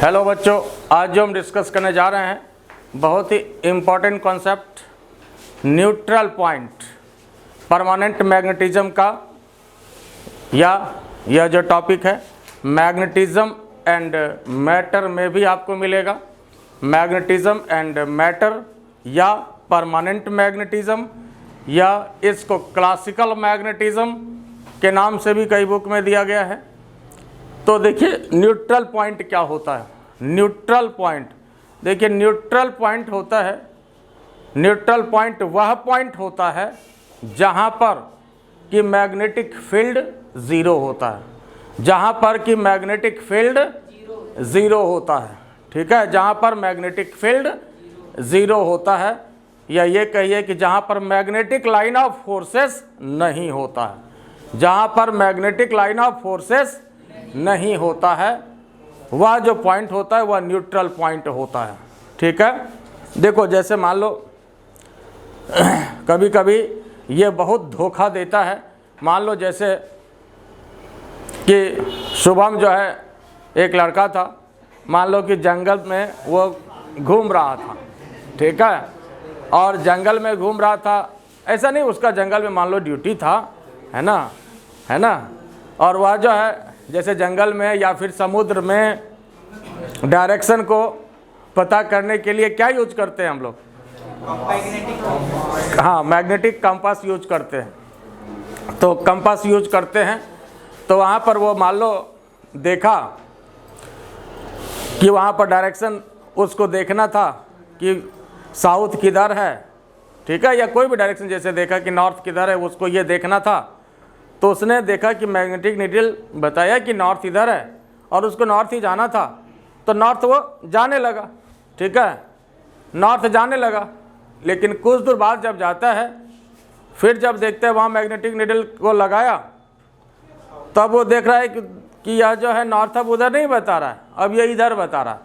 Hello बच्चों, आज जो हम डिस्कस करने जा रहे हैं बहुत ही important concept neutral point, permanent magnetism का, या यह जो टॉपिक है मैग्नेटिज्म एंड मैटर में भी आपको मिलेगा। मैग्नेटिज्म एंड मैटर या परमानेंट मैग्नेटिज्म या इसको क्लासिकल मैग्नेटिज्म के नाम से भी कई बुक में दिया गया है। तो देखिए न्यूट्रल पॉइंट क्या होता है। न्यूट्रल पॉइंट, देखिए न्यूट्रल पॉइंट होता है, न्यूट्रल पॉइंट वह पॉइंट होता है जहाँ पर कि मैग्नेटिक फील्ड ज़ीरो होता है, जहाँ पर कि मैग्नेटिक फील्ड ज़ीरो होता है। ठीक है, जहाँ पर मैग्नेटिक फील्ड ज़ीरो होता है, या ये कहिए कि जहाँ पर मैग्नेटिक लाइन ऑफ फोर्सेस नहीं होता है, जहाँ पर मैग्नेटिक लाइन ऑफ फोर्सेस नहीं होता है, वह जो पॉइंट होता है वह न्यूट्रल पॉइंट होता है। ठीक है, देखो जैसे मान लो कभी कभी ये बहुत धोखा देता है। मान लो जैसे कि शुभम जो है एक लड़का था, मान लो कि जंगल में वो घूम रहा था। ठीक है, और जंगल में घूम रहा था, ऐसा नहीं उसका जंगल में मान लो ड्यूटी था, है ना, और वह जो है जैसे जंगल में या फिर समुद्र में डायरेक्शन को पता करने के लिए क्या यूज करते हैं हम लोग? हाँ, मैग्नेटिक कंपास यूज करते हैं। तो कंपास यूज करते हैं, तो वहाँ पर वो मान लो देखा कि वहाँ पर डायरेक्शन उसको देखना था कि साउथ किधर है। ठीक है, या कोई भी डायरेक्शन, जैसे देखा कि नॉर्थ किधर है, उसको ये देखना था। तो उसने देखा कि मैग्नेटिक नीडल बताया कि नॉर्थ इधर है और उसको नॉर्थ ही जाना था, तो नॉर्थ वो जाने लगा। ठीक है, नॉर्थ जाने लगा, लेकिन कुछ दूर बाद जब जाता है, फिर जब देखते हैं वहाँ मैग्नेटिक नीडल को लगाया, तब वो देख रहा है कि यह जो है नॉर्थ अब उधर नहीं बता रहा है, अब ये इधर बता रहा है।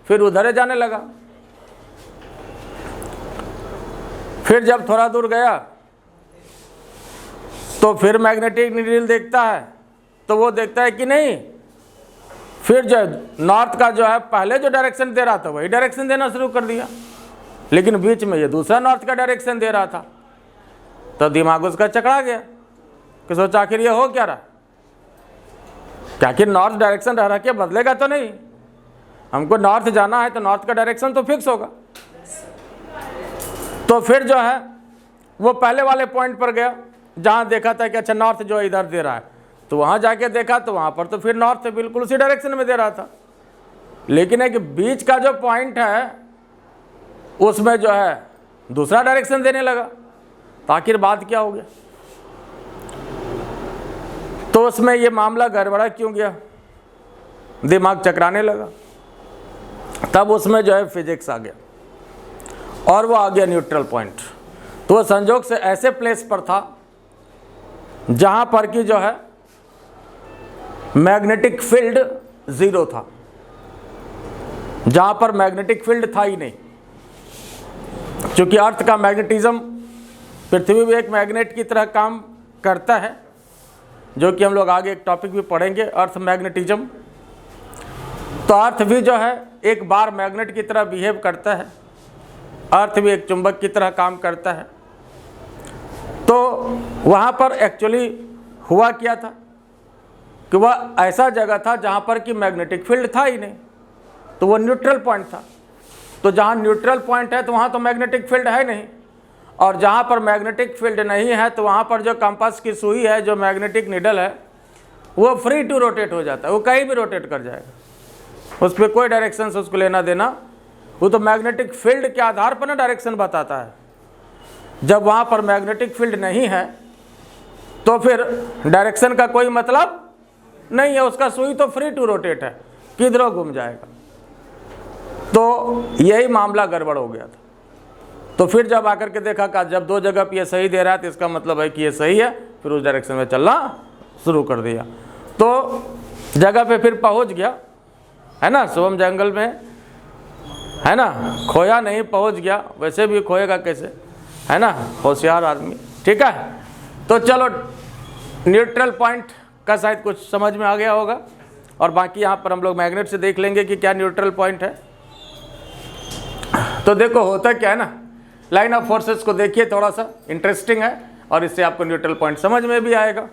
फिर उधर ही जाने लगा। फिर जब थोड़ा दूर गया तो फिर मैग्नेटिक नीडल देखता है, तो वो देखता है कि नहीं, फिर जो नॉर्थ का जो है पहले जो डायरेक्शन दे रहा था वही डायरेक्शन देना शुरू कर दिया, लेकिन बीच में ये दूसरा नॉर्थ का डायरेक्शन दे रहा था। तो दिमाग उसका चकरा गया कि सोचा आखिर ये हो क्या रहा, क्या कि नॉर्थ डायरेक्शन रह के बदलेगा तो नहीं, हमको नॉर्थ जाना है तो नॉर्थ का डायरेक्शन तो फिक्स होगा। तो फिर जो है वो पहले वाले पॉइंट पर गया जहाँ देखा था कि अच्छा नॉर्थ जो इधर दे रहा है, तो वहाँ जाके देखा तो वहाँ पर तो फिर नॉर्थ बिल्कुल उसी डायरेक्शन में दे रहा था। लेकिन एक बीच का जो पॉइंट है उसमें जो है दूसरा डायरेक्शन देने लगा, तो आखिर बात क्या हो गया? तो उसमें ये मामला गड़बड़ा क्यों गया, दिमाग चकराने लगा। तब उसमें जो है फिजिक्स आ गया और वो आ गया न्यूट्रल पॉइंट। तो वो संजोग से ऐसे प्लेस पर था जहाँ पर कि जो है मैग्नेटिक फील्ड ज़ीरो था, जहाँ पर मैग्नेटिक फील्ड था ही नहीं। चूँकि अर्थ का मैग्नेटिज्म, पृथ्वी भी एक मैग्नेट की तरह काम करता है, जो कि हम लोग आगे एक टॉपिक भी पढ़ेंगे, अर्थ मैग्नेटिज्म। तो अर्थ भी जो है एक बार मैग्नेट की तरह बिहेव करता है, अर्थ भी एक चुंबक की तरह काम करता है। तो वहाँ पर एक्चुअली हुआ क्या था कि वह ऐसा जगह था जहाँ पर कि मैग्नेटिक फील्ड था ही नहीं, तो वो न्यूट्रल पॉइंट था। तो जहाँ न्यूट्रल पॉइंट है तो वहाँ तो मैग्नेटिक फील्ड है नहीं, और जहाँ पर मैग्नेटिक फील्ड नहीं है तो वहाँ पर जो कंपास की सुई है, जो मैग्नेटिक नीडल है, वो फ्री टू रोटेट हो जाता है, वो कहीं भी रोटेट कर जाएगा, उस पर कोई डायरेक्शन से उसको लेना देना, वो तो मैग्नेटिक फील्ड के आधार पर ना डायरेक्शन बताता है। जब वहाँ पर मैग्नेटिक फील्ड नहीं है तो फिर डायरेक्शन का कोई मतलब नहीं है, उसका सुई तो फ्री टू रोटेट है, किधरों घूम जाएगा। तो यही मामला गड़बड़ हो गया था। तो फिर जब आकर के देखा कि जब दो जगह पे ये सही दे रहा है तो इसका मतलब है कि ये सही है, फिर उस डायरेक्शन में चलना शुरू कर दिया। तो जगह पे फिर पहुंच गया, है ना, शुभम जंगल में, है ना, खोया नहीं, पहुंच गया। वैसे भी खोएगा कैसे, है ना, होशियार आदमी। ठीक है, तो चलो न्यूट्रल पॉइंट का शायद कुछ समझ में आ गया होगा। और बाकी यहाँ पर हम लोग मैग्नेट से देख लेंगे कि क्या न्यूट्रल पॉइंट है। तो देखो होता क्या है ना, लाइन ऑफ फोर्सेस को देखिए, थोड़ा सा इंटरेस्टिंग है और इससे आपको न्यूट्रल पॉइंट समझ में भी आएगा।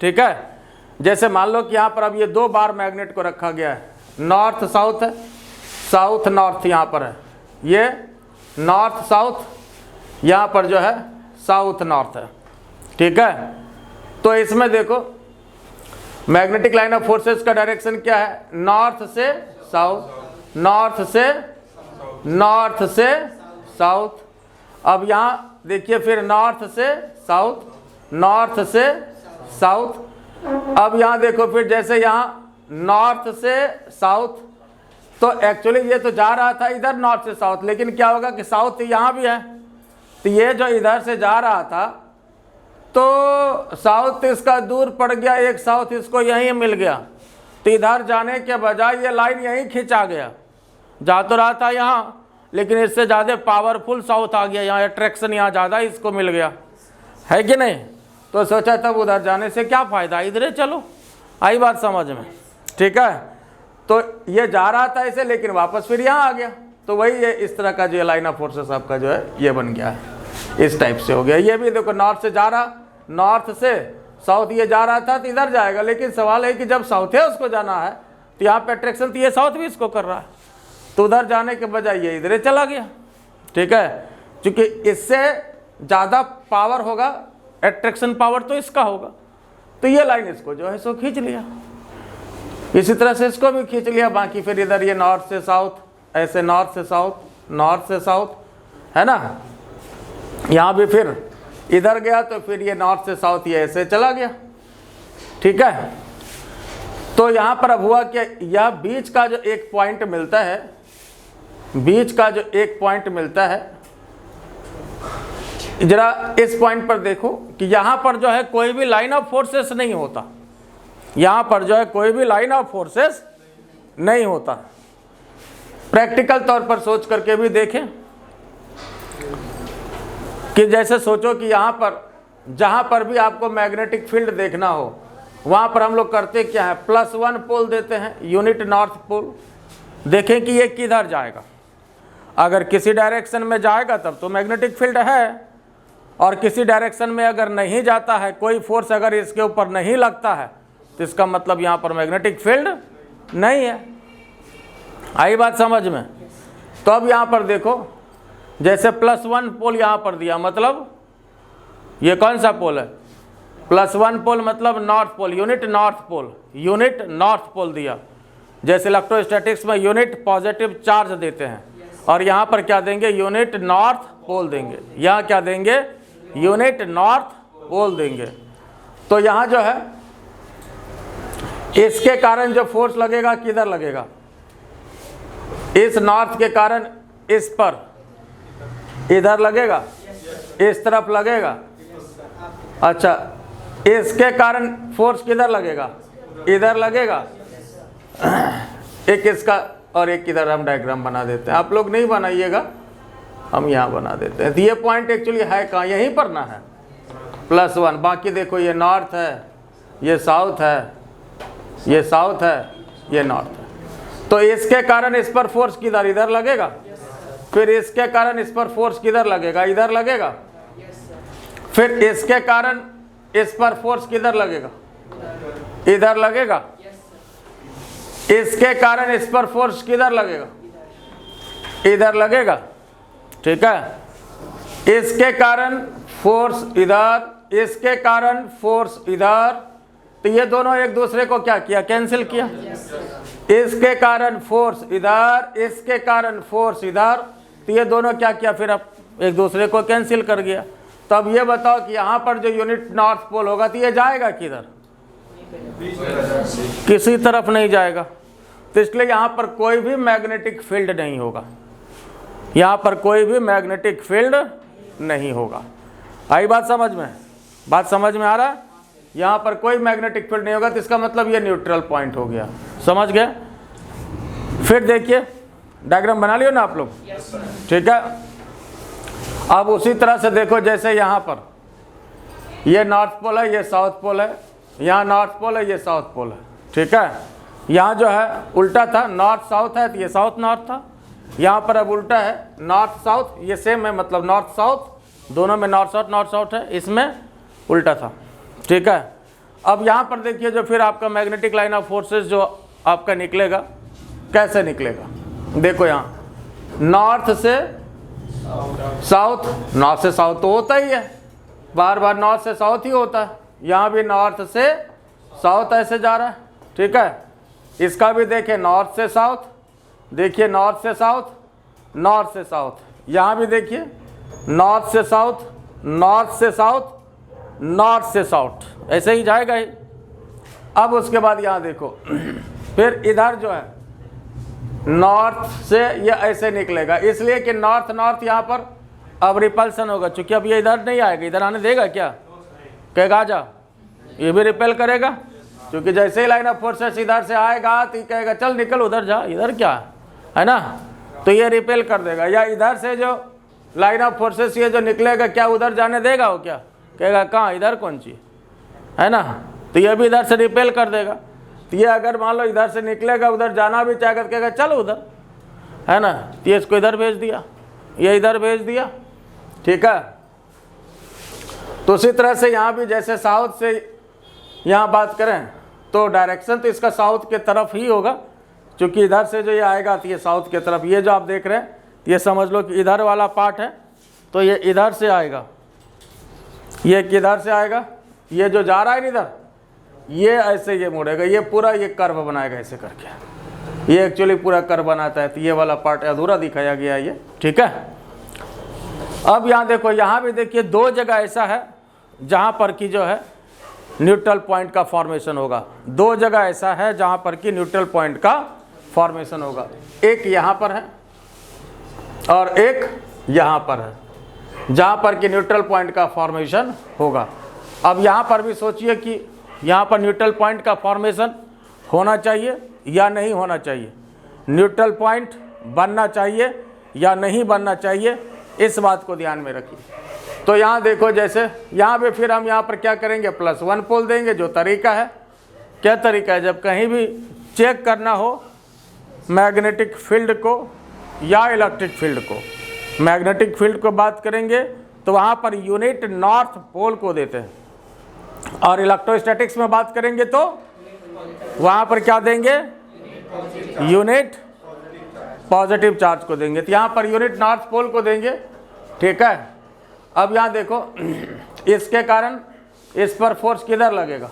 ठीक है, जैसे मान लो कि यहाँ पर अब ये 2 बार मैग्नेट को रखा गया है, नॉर्थ साउथ है, साउथ नॉर्थ यहाँ पर है, ये नॉर्थ साउथ, यहाँ पर जो है साउथ नॉर्थ है। ठीक है, तो इसमें देखो मैग्नेटिक लाइन ऑफ फोर्सेस का डायरेक्शन क्या है, नॉर्थ से साउथ, नॉर्थ से साउथ। अब यहाँ देखिए फिर नॉर्थ से साउथ, नॉर्थ से साउथ। अब यहाँ देखो फिर जैसे यहाँ नॉर्थ से साउथ, तो एक्चुअली ये तो जा रहा था इधर नॉर्थ से साउथ, लेकिन क्या होगा कि साउथ यहाँ भी है, तो ये जो इधर से जा रहा था तो साउथ इसका दूर पड़ गया, एक साउथ इसको यहीं मिल गया, तो इधर जाने के बजाय ये लाइन यहीं खिंचा गया। जा तो रहा था यहाँ, लेकिन इससे ज़्यादा पावरफुल साउथ आ गया, यहाँ अट्रैक्शन यहाँ ज़्यादा इसको मिल गया, है कि नहीं। तो सोचा तब उधर जाने से क्या फ़ायदा, इधर चलो। आई बात समझ में। ठीक है, तो ये जा रहा था ऐसे, लेकिन वापस फिर यहाँ आ गया, तो वही ये इस तरह का जो लाइन ऑफ फोर्सेस आपका जो है ये बन गया है, इस टाइप से हो गया। ये भी देखो नॉर्थ से जा रहा, नॉर्थ से साउथ ये जा रहा था तो इधर जाएगा, लेकिन सवाल है कि जब साउथ है उसको जाना है तो यहाँ पे अट्रैक्शन, तो ये साउथ भी इसको कर रहा है, तो उधर जाने के बजाय ये इधर चला गया। ठीक है, क्योंकि इससे ज़्यादा पावर होगा, अट्रैक्शन पावर तो इसका होगा, तो ये लाइन इसको जो है सो खींच लिया, इसी तरह से इसको भी खींच लिया। बाकी फिर इधर ये नॉर्थ से साउथ, ऐसे नॉर्थ से साउथ, नॉर्थ से साउथ, है ना। यहाँ भी फिर इधर गया तो फिर ये नॉर्थ से साउथ ये ऐसे चला गया। ठीक है, तो यहाँ पर अब हुआ कि यह बीच का जो एक पॉइंट मिलता है, बीच का जो एक पॉइंट मिलता है, जरा इस पॉइंट पर देखो कि यहाँ पर जो है कोई भी लाइन ऑफ फोर्सेस नहीं होता, यहाँ पर जो है कोई भी लाइन ऑफ फोर्सेस नहीं होता। प्रैक्टिकल तौर पर सोच करके भी देखें कि जैसे सोचो कि यहाँ पर जहाँ पर भी आपको मैग्नेटिक फील्ड देखना हो, वहाँ पर हम लोग करते क्या है, +1 पोल देते हैं, यूनिट नॉर्थ पोल। देखें कि ये किधर जाएगा, अगर किसी डायरेक्शन में जाएगा तब तो मैग्नेटिक फील्ड है, और किसी डायरेक्शन में अगर नहीं जाता है, कोई फोर्स अगर इसके ऊपर नहीं लगता है, तो इसका मतलब यहाँ पर मैग्नेटिक फील्ड नहीं है। आई बात समझ में। तो अब यहाँ पर देखो, जैसे +1 पोल यहाँ पर दिया, मतलब ये कौन सा पोल है, +1 पोल मतलब north pole, unit north pole, unit north pole दिया। जैसे इलेक्ट्रोस्टैटिक्स में यूनिट पॉजिटिव चार्ज देते हैं, और यहाँ पर क्या देंगे, यूनिट नॉर्थ पोल देंगे। यहाँ क्या देंगे, यूनिट नॉर्थ पोल देंगे। तो यहाँ जो है इसके कारण जो फोर्स लगेगा किधर लगेगा, इस नॉर्थ के कारण इस पर इधर लगेगा, इस तरफ लगेगा। अच्छा, इसके कारण फोर्स किधर लगेगा, इधर लगेगा। एक इसका और एक इधर हम डायग्राम बना देते हैं, आप लोग नहीं बनाइएगा, हम यहाँ बना देते हैं। तो ये पॉइंट एक्चुअली है कहाँ, यहीं पर ना है, +1। बाकी देखो ये नॉर्थ है, ये साउथ है, ये साउथ है, ये नॉर्थ है। तो इसके कारण इस पर फोर्स किधर, इधर लगेगा। फिर इसके कारण इस पर फोर्स किधर लगेगा, इधर लगेगा। फिर इसके कारण इस पर फोर्स किधर लगेगा, इधर लगेगा। इसके कारण इस पर फोर्स किधर लगेगा, इधर लगेगा। ठीक है, इसके कारण फोर्स इधर, इसके कारण फोर्स इधर, तो ये दोनों एक दूसरे को क्या किया, कैंसिल किया। इसके कारण फोर्स इधर, इसके कारण फोर्स इधर, तो ये दोनों क्या किया, फिर अब एक दूसरे को कैंसिल कर गया। तो अब ये बताओ कि यहाँ पर जो यूनिट नॉर्थ पोल होगा तो ये जाएगा किधर, किसी तरफ नहीं जाएगा। तो इसलिए यहाँ पर कोई भी मैग्नेटिक फील्ड नहीं होगा, यहाँ पर कोई भी मैग्नेटिक फील्ड नहीं होगा। आई बात समझ में, बात समझ में आ रहा है। यहाँ पर कोई मैग्नेटिक फील्ड नहीं होगा, तो इसका मतलब ये न्यूट्रल पॉइंट हो गया, समझ गए। फिर देखिए डायग्राम बना लियो ना आप लोग, ठीक है। अब उसी तरह से देखो, जैसे यहाँ पर ये नॉर्थ पोल है, ये साउथ पोल है, यहाँ नॉर्थ पोल है, ये साउथ पोल है, ठीक है। यहाँ जो है उल्टा था, नॉर्थ साउथ है तो ये साउथ नॉर्थ था, यहाँ पर अब उल्टा है, नॉर्थ साउथ, ये सेम है, मतलब नॉर्थ साउथ, दोनों में नॉर्थ साउथ है, इसमें उल्टा था। ठीक है। अब यहाँ पर देखिए जो फिर आपका मैग्नेटिक लाइन ऑफ फोर्सेस जो आपका निकलेगा, कैसे निकलेगा, देखो यहाँ नॉर्थ से साउथ, नॉर्थ से साउथ तो होता ही है, बार बार नॉर्थ से साउथ ही होता है, यहाँ भी नॉर्थ से साउथ ऐसे जा रहा है। ठीक है। इसका भी देखिए नॉर्थ से साउथ, देखिए नॉर्थ से साउथ, नॉर्थ से साउथ, यहाँ भी देखिए नॉर्थ से साउथ, नॉर्थ से साउथ, नॉर्थ से साउथ, ऐसे ही जाएगा ही। अब उसके बाद यहाँ देखो फिर इधर जो है नॉर्थ से ये ऐसे निकलेगा, इसलिए कि नॉर्थ नॉर्थ यहाँ पर अब रिपल्सन होगा, चूंकि अब ये इधर नहीं आएगा, इधर आने देगा क्या, कहेगा आ जा, ये भी रिपेल करेगा, क्योंकि जैसे ही लाइन ऑफ फोर्सेस इधर से आएगा तो कहेगा चल निकल उधर जा, इधर क्या है ना, तो ये रिपेल कर देगा। या इधर से जो लाइन ऑफ फोर्सेस ये जो निकलेगा, क्या उधर जाने देगा वो, क्या कहेगा कहाँ, इधर कौन सी है ना, तो ये भी इधर से रिपेल कर देगा। तो ये अगर मान लो इधर से निकलेगा, उधर जाना भी चाहेगा तो कहेगा चलो उधर, है ना, तो ये इसको इधर भेज दिया, ये इधर भेज दिया। ठीक है। तो उसी तरह से यहाँ भी जैसे साउथ से यहाँ बात करें तो डायरेक्शन तो इसका साउथ के तरफ ही होगा, क्योंकि इधर से जो ये आएगा तो ये साउथ के तरफ, ये जो आप देख रहे हैं ये समझ लो कि इधर वाला पार्ट है, तो ये इधर से आएगा, ये किधर से आएगा, ये जो जा रहा है इधर, ये ऐसे ये मुड़ेगा, ये पूरा ये कर्व बनाएगा ऐसे करके, ये एक्चुअली पूरा कर्व बनाता है, तो ये वाला पार्ट अधूरा दिखाया गया है ये। ठीक है। अब यहाँ देखो, यहाँ भी देखिए दो जगह ऐसा है जहाँ पर कि जो है न्यूट्रल पॉइंट का फॉर्मेशन होगा, दो जगह ऐसा है जहाँ पर कि न्यूट्रल पॉइंट का फॉर्मेशन होगा, एक यहाँ पर है और एक यहाँ पर है, जहाँ पर कि न्यूट्रल पॉइंट का फॉर्मेशन होगा। अब यहाँ पर भी सोचिए कि यहाँ पर न्यूट्रल पॉइंट का फॉर्मेशन होना चाहिए या नहीं होना चाहिए, न्यूट्रल पॉइंट बनना चाहिए या नहीं बनना चाहिए, इस बात को ध्यान में रखिए। तो यहाँ देखो जैसे यहाँ पे फिर हम यहाँ पर क्या करेंगे, +1 पोल देंगे। जो तरीका है, क्या तरीका है, जब कहीं भी चेक करना हो मैग्नेटिक फील्ड को या इलेक्ट्रिक फील्ड को, मैग्नेटिक फील्ड को बात करेंगे तो वहाँ पर यूनिट नॉर्थ पोल को देते हैं, और इलेक्ट्रोस्टैटिक्स में बात करेंगे तो वहाँ पर क्या देंगे, यूनिट पॉजिटिव चार्ज को देंगे, तो यहाँ पर यूनिट नॉर्थ पोल को देंगे। ठीक है। अब यहाँ देखो इसके कारण इस पर फोर्स किधर लगेगा,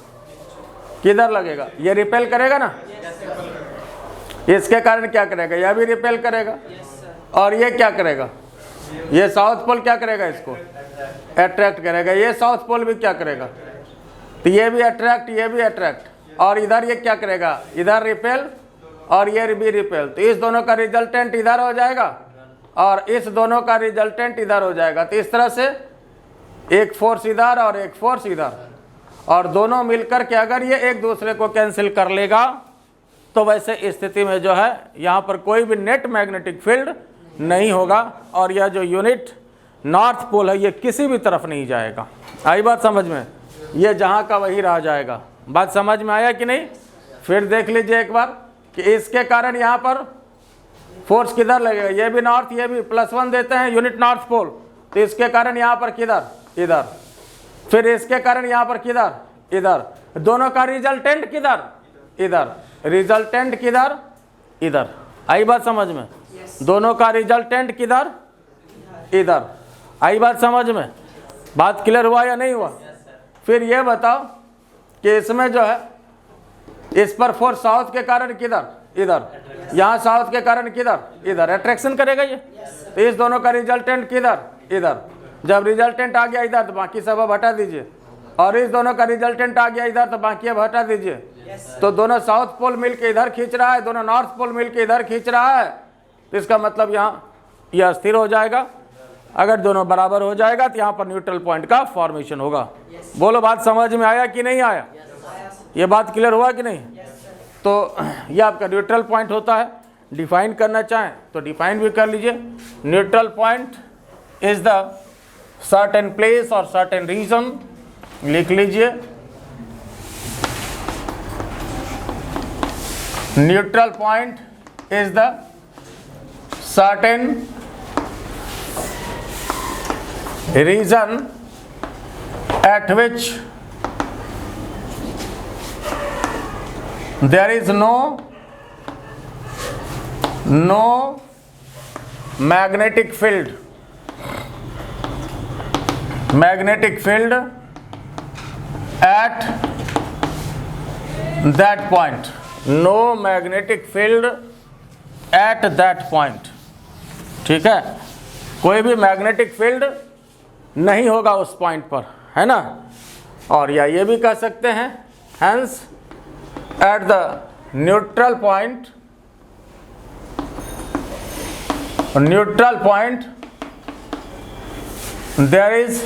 किधर लगेगा, ये रिपेल करेगा ना, इसके कारण क्या करेगा, यह भी रिपेल करेगा, और ये क्या करेगा, ये साउथ पोल क्या करेगा, इसको अट्रैक्ट करेगा, ये साउथ पोल भी क्या करेगा, तो ये भी अट्रैक्ट, ये भी अट्रैक्ट, और इधर ये क्या करेगा, इधर रिपेल और ये भी रिपेल, तो इस दोनों का रिजल्टेंट इधर हो जाएगा और इस दोनों का रिजल्टेंट इधर हो जाएगा। तो इस तरह से एक फोर्स इधर और एक फोर्स इधर, और दोनों मिलकर के अगर ये एक दूसरे को कैंसिल कर लेगा तो वैसे स्थिति में जो है यहाँ पर कोई भी नेट मैग्नेटिक फील्ड नहीं होगा, और यह जो यूनिट नॉर्थ पोल है ये किसी भी तरफ नहीं जाएगा। आई बात समझ में, ये जहाँ का वही रह जाएगा। बात समझ में आया कि नहीं, फिर देख लीजिए एक बार कि इसके कारण यहाँ पर फोर्स किधर लगेगा, ये भी नॉर्थ, ये भी +1 देते हैं यूनिट नॉर्थ पोल, तो इसके कारण यहाँ पर किधर, इधर, फिर इसके कारण यहाँ पर किधर, इधर, दोनों का रिजल्टेंट किधर, इधर, रिजल्टेंट किधर, इधर। आई बात समझ में, दोनों का रिजल्टेंट किधर, इधर। आई बात समझ में, बात क्लियर हुआ या नहीं हुआ। फिर ये बताओ कि इसमें जो है इस पर फोर्स साउथ के कारण किधर, इधर, यहाँ साउथ के कारण किधर, इधर, अट्रैक्शन करेगा ये, तो इस दोनों का रिजल्टेंट किधर, इधर। जब रिजल्टेंट आ गया इधर तो बाकी सब अब हटा दीजिए, और इस दोनों का रिजल्टेंट आ गया इधर तो बाकी अब हटा दीजिए। तो दोनों साउथ पोल मिलके इधर खींच रहा है, दोनों नॉर्थ पोल मिलके इधर खींच रहा है, तो इसका मतलब यहाँ यह स्थिर हो जाएगा। अगर दोनों बराबर हो जाएगा तो यहाँ पर न्यूट्रल पॉइंट का फॉर्मेशन होगा। बोलो बात समझ में आया कि नहीं आया, ये बात क्लियर हुआ कि नहीं। तो ये आपका न्यूट्रल पॉइंट होता है। डिफाइन करना चाहें तो डिफाइन भी कर लीजिए। Neutral point is the certain place और सर्टेन रीजन, लिख लीजिए। Neutral point is the certain region at which there is no magnetic field at that point, no magnetic field at that point। ठीक है, कोई भी मैग्नेटिक फील्ड नहीं होगा उस पॉइंट पर, है ना। और या ये भी कह सकते हैं, hence at the neutral point there is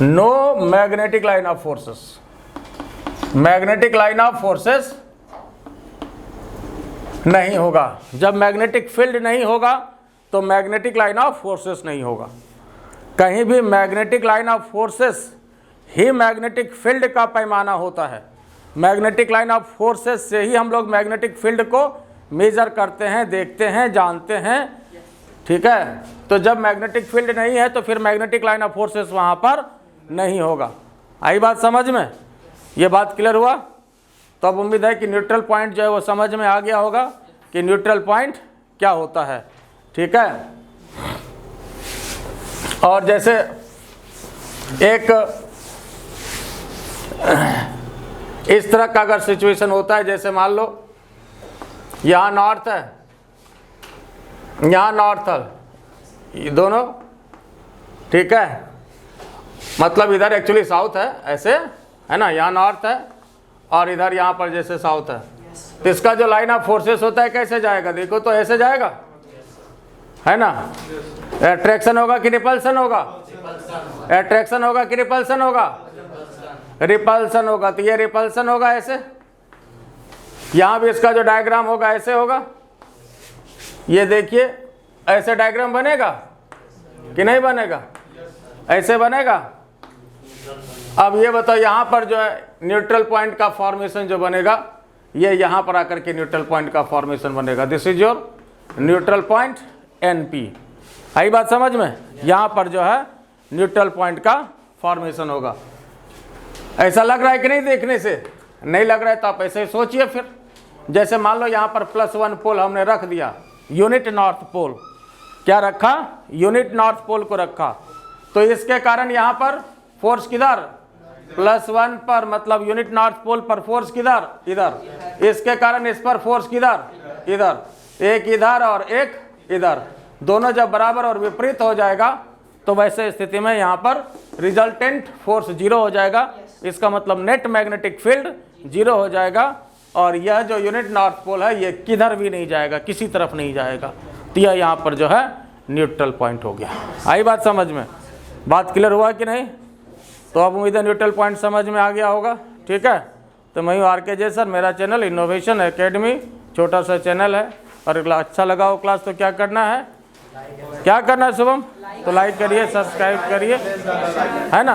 no magnetic line of forces. Magnetic line of forces नहीं होगा। जब मैग्नेटिक फील्ड नहीं होगा तो मैग्नेटिक लाइन ऑफ फोर्सेस नहीं होगा। कहीं भी magnetic line of forces he magnetic field का पैमाना होता है। मैग्नेटिक लाइन ऑफ फोर्सेस से ही हम लोग मैग्नेटिक फील्ड को मेजर करते हैं, देखते हैं, जानते हैं। ठीक है, तो जब मैग्नेटिक फील्ड नहीं है तो फिर मैग्नेटिक लाइन ऑफ फोर्सेस वहाँ पर नहीं होगा। आई बात समझ में? ये बात क्लियर हुआ? तो अब उम्मीद है कि न्यूट्रल पॉइंट जो है वो समझ में आ गया होगा कि न्यूट्रल पॉइंट क्या होता है। ठीक है, और जैसे एक इस तरह का अगर सिचुएशन होता है, जैसे मान लो यहाँ नॉर्थ है, यहाँ नॉर्थ है, ये दोनों, ठीक है, मतलब इधर एक्चुअली साउथ है, ऐसे है ना, यहाँ नॉर्थ है और इधर यहाँ पर जैसे साउथ है। तो इसका जो लाइन ऑफ फोर्सेस होता है कैसे जाएगा? देखो तो ऐसे जाएगा, है ना। अट्रैक्शन होगा कि रिपल्सन होगा? अट्रैक्शन होगा कि रिपल्सन होगा? रिपल्सन होगा। तो ये रिपल्सन होगा ऐसे, यहाँ भी इसका जो डायग्राम होगा ऐसे होगा। ये देखिए ऐसे डायग्राम बनेगा कि नहीं बनेगा? ऐसे बनेगा। अब ये बताओ, यहाँ पर जो है न्यूट्रल पॉइंट का फॉर्मेशन जो बनेगा, ये यहाँ पर आकर के न्यूट्रल पॉइंट का फॉर्मेशन बनेगा। This is your neutral point NP। आई बात समझ में? यहाँ पर जो है न्यूट्रल पॉइंट का फॉर्मेशन होगा। ऐसा लग रहा है कि नहीं? देखने से नहीं लग रहा है तो आप ऐसे सोचिए फिर। जैसे मान लो यहाँ पर +1 पोल हमने रख दिया, यूनिट नॉर्थ पोल। क्या रखा? यूनिट नॉर्थ पोल को रखा। तो इसके कारण यहाँ पर फोर्स किधर? +1 पर, मतलब यूनिट नॉर्थ पोल पर फोर्स किधर? इधर। इसके कारण इस पर फोर्स किधर? इधर। एक इधर और एक इधर, दोनों जब बराबर और विपरीत हो जाएगा तो वैसे स्थिति में यहाँ पर रिजल्टेंट फोर्स 0 हो जाएगा। इसका मतलब नेट मैग्नेटिक फील्ड 0 हो जाएगा। और यह जो यूनिट नॉर्थ पोल है ये किधर भी नहीं जाएगा, किसी तरफ नहीं जाएगा। तो यह यहाँ पर जो है न्यूट्रल पॉइंट हो गया। आई बात समझ में? बात क्लियर हुआ कि नहीं? तो अब उम्मीद है न्यूट्रल पॉइंट समझ में आ गया होगा। ठीक है, तो मैं हूँ RK जय सर। मेरा चैनल इनोवेशन एकेडमी छोटा सा चैनल है। और अच्छा लगा हो क्लास तो क्या करना है? क्या करना है शुभम? तो लाइक करिए, सब्सक्राइब करिए, है ना।